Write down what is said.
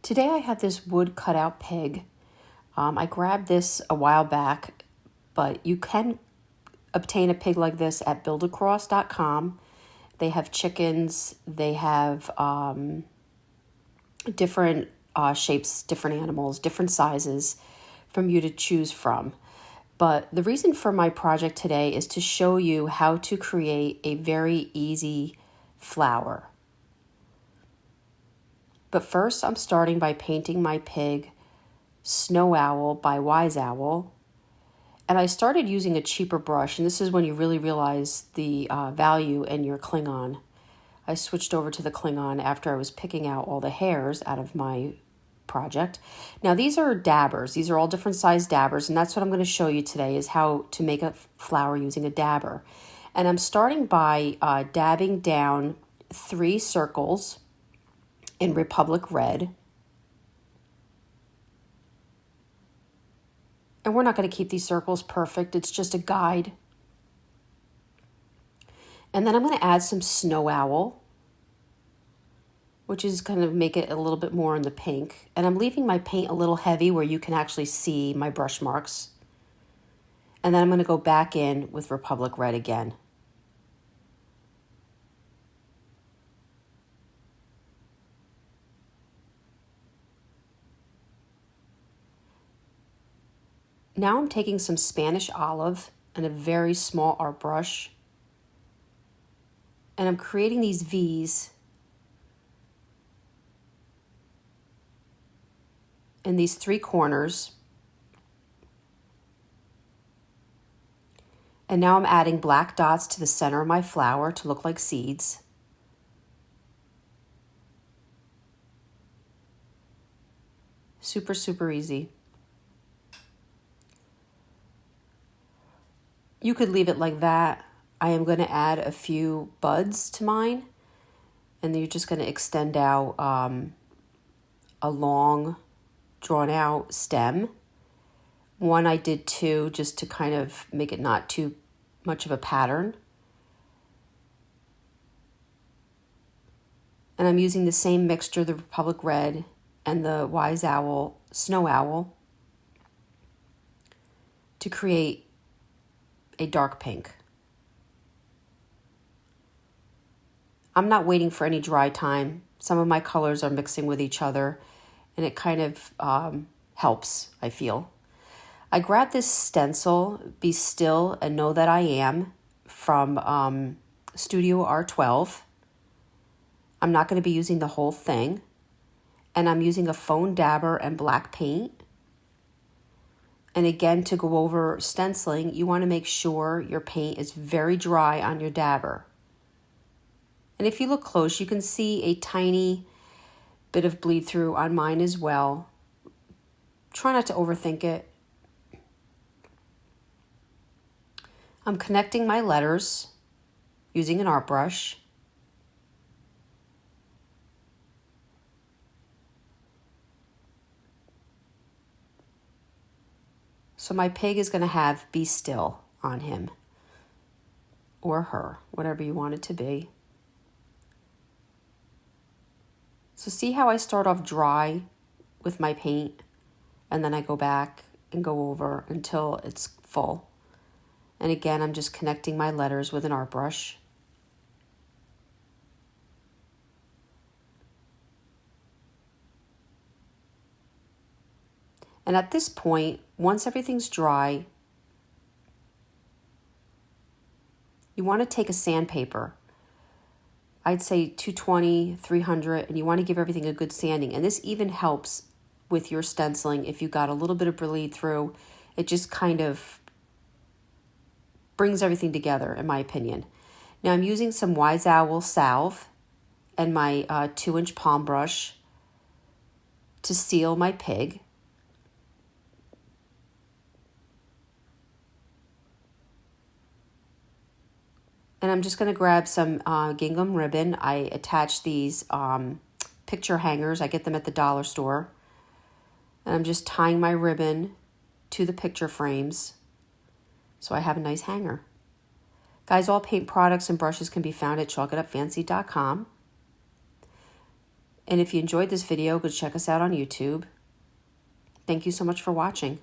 Today I have this wood cutout pig. I grabbed this a while back, but you can obtain a pig like this at buildacross.com. They have chickens, they have different shapes, different animals, different sizes from you to choose from. But the reason for my project today is to show you how to create a very easy flower. But first I'm starting by painting my pig Snow Owl by Wise Owl. And I started using a cheaper brush, and this is when you really realize the value in your Klingon. I switched over to the Klingon after I was picking out all the hairs out of my project. Now these are dabbers. These are all different size dabbers, and that's what I'm going to show you today is how to make a flower using a dabber. And I'm starting by dabbing down 3 circles in Republic Red. And we're not going to keep these circles perfect. It's just a guide. And then I'm going to add some Snow Owl, which is going to make it a little bit more in the pink. And I'm leaving my paint a little heavy where you can actually see my brush marks. And then I'm going to go back in with Republic Red again. Now I'm taking some Spanish olive and a very small art brush, and I'm creating these V's in these 3 corners. And now I'm adding black dots to the center of my flower to look like seeds. Super, super easy. You could leave it like that. I am going to add a few buds to mine, and then you're just going to extend out a long, drawn out stem. One I did 2 just to kind of make it not too much of a pattern. And I'm using the same mixture, the Republic Red and the Wise Owl, Snow Owl, to create a dark pink. I'm not waiting for any dry time. Some of my colors are mixing with each other, and it kind of helps, I feel. I grabbed this stencil, Be Still and Know That I Am, from Studio R12. I'm not going to be using the whole thing, and I'm using a foam dabber and black paint. And again, to go over stenciling, you want to make sure your paint is very dry on your dabber. And if you look close, you can see a tiny bit of bleed through on mine as well. Try not to overthink it. I'm connecting my letters using an art brush. So my pig is going to have Be Still on him, or her, whatever you want it to be. So see how I start off dry with my paint, and then I go back and go over until it's full. And again, I'm just connecting my letters with an art brush. And at this point, once everything's dry, you want to take a sandpaper. I'd say 220, 300, and you want to give everything a good sanding. And this even helps with your stenciling if you got a little bit of bleed through. It just kind of brings everything together, in my opinion. Now I'm using some Wise Owl salve and my 2-inch palm brush to seal my pig. And I'm just going to grab some gingham ribbon. I attach these picture hangers. I get them at the dollar store. And I'm just tying my ribbon to the picture frames so I have a nice hanger. Guys, all paint products and brushes can be found at chalkitupfancy.com. And if you enjoyed this video, go check us out on YouTube. Thank you so much for watching.